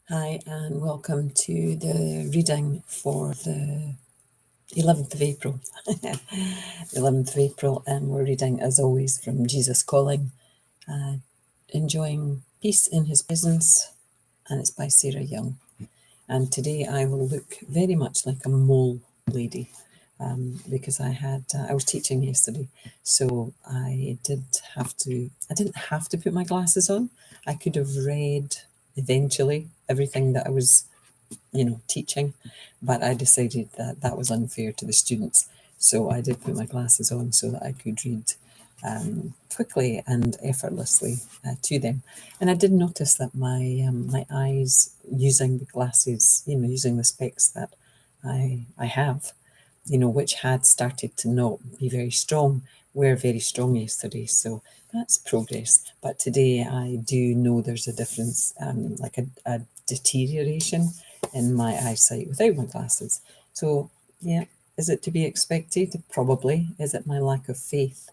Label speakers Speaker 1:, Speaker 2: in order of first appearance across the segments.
Speaker 1: Hi, and welcome to the reading for the 11th of April. The 11th of April, and we're reading, as always, from Jesus Calling, Enjoying Peace in His Presence, and it's by Sarah Young. And today I will look very much like a mole lady, because I was teaching yesterday, so I didn't have to put my glasses on. I could have read eventually everything that I was teaching, but I decided that that was unfair to the students. So I did put my glasses on so that I could read quickly and effortlessly to them. And I did notice that my eyes, using the glasses, using the specs that I have, which had started to not be very strong, were very strong yesterday. So that's progress. But today I do know there's a difference, like a deterioration in my eyesight without my glasses. So yeah, is it to be expected? Probably. Is it my lack of faith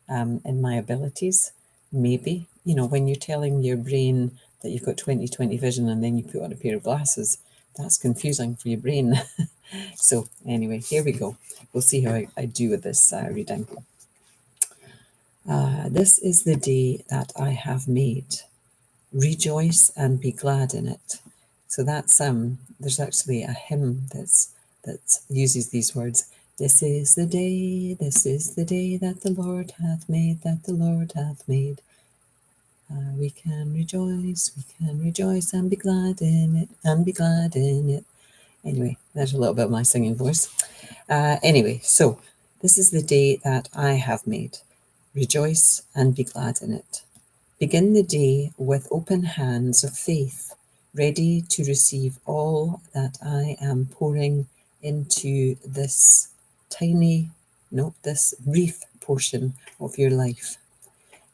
Speaker 1: in my abilities? Maybe. When you're telling your brain that you've got 20/20 vision and then you put on a pair of glasses, that's confusing for your brain. So anyway, here we go. We'll see how I do with this reading. This is the day that I have made. Rejoice and be glad in it. So that's there's actually a hymn that uses these words. This is the day that the Lord hath made, that the Lord hath made. We can rejoice and be glad in it, and be glad in it. Anyway, there's a little bit of my singing voice. Anyway, so this is the day that I have made. Rejoice and be glad in it. Begin the day with open hands of faith, ready to receive all that I am pouring into this brief portion of your life.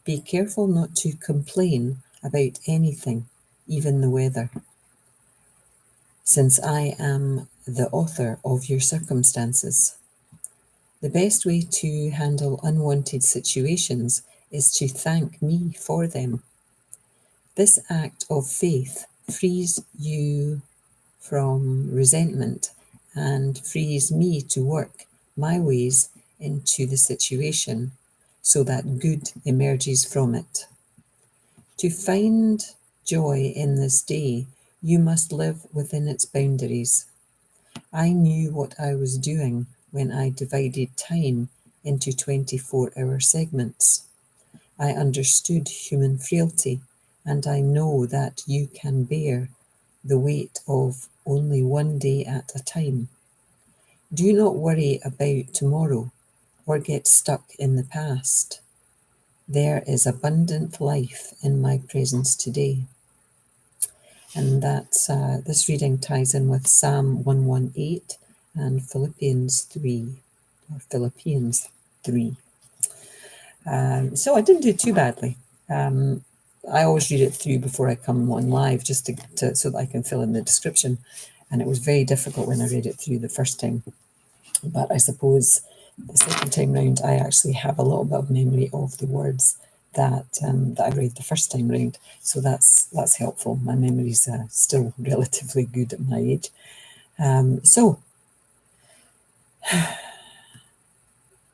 Speaker 1: Be careful not to complain about anything, even the weather, since I am the author of your circumstances. The best way to handle unwanted situations is to thank me for them. This act of faith frees you from resentment and frees me to work my ways into the situation so that good emerges from it. To find joy in this day, you must live within its boundaries. I knew what I was doing when I divided time into 24-hour segments. I understood human frailty, and I know that you can bear the weight of only one day at a time. Do not worry about tomorrow or get stuck in the past. There is abundant life in my presence today. And that's this reading ties in with Psalm 118 and Philippians 3. So I didn't do too badly. I always read it through before I come on live, just so that I can fill in the description. And it was very difficult when I read it through the first time. But I suppose the second time round, I actually have a little bit of memory of the words that I read the first time round. So that's helpful. My memory's still relatively good at my age. So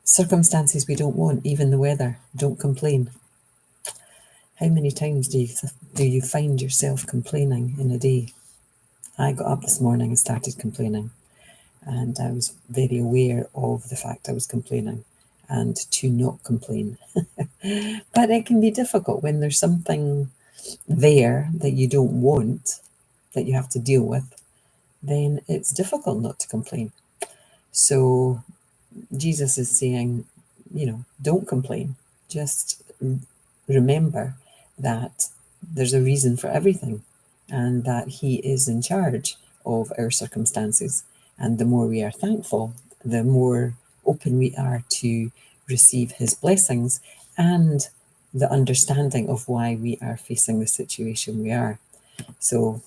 Speaker 1: circumstances we don't want, even the weather. Don't complain. How many times do you find yourself complaining in a day? I got up this morning and started complaining, and I was very aware of the fact I was complaining and to not complain. But it can be difficult when there's something there that you don't want, that you have to deal with, then it's difficult not to complain. So Jesus is saying, don't complain. Just remember that there's a reason for everything and that He is in charge of our circumstances. And the more we are thankful, the more open we are to receive His blessings and the understanding of why we are facing the situation we are. So,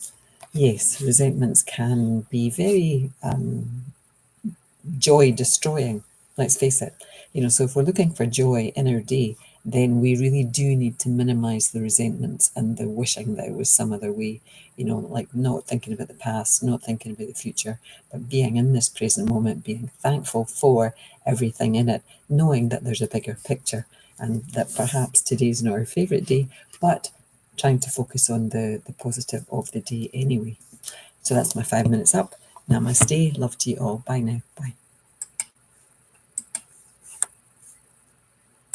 Speaker 1: yes, resentments can be very joy destroying. Let's face it. So if we're looking for joy in our day, then we really do need to minimize the resentments and the wishing that it was some other way, like not thinking about the past, not thinking about the future, but being in this present moment, being thankful for everything in it, knowing that there's a bigger picture and that perhaps today's not our favorite day, but trying to focus on the positive of the day anyway. So that's my 5 minutes up. Namaste. Love to you all. Bye now. Bye.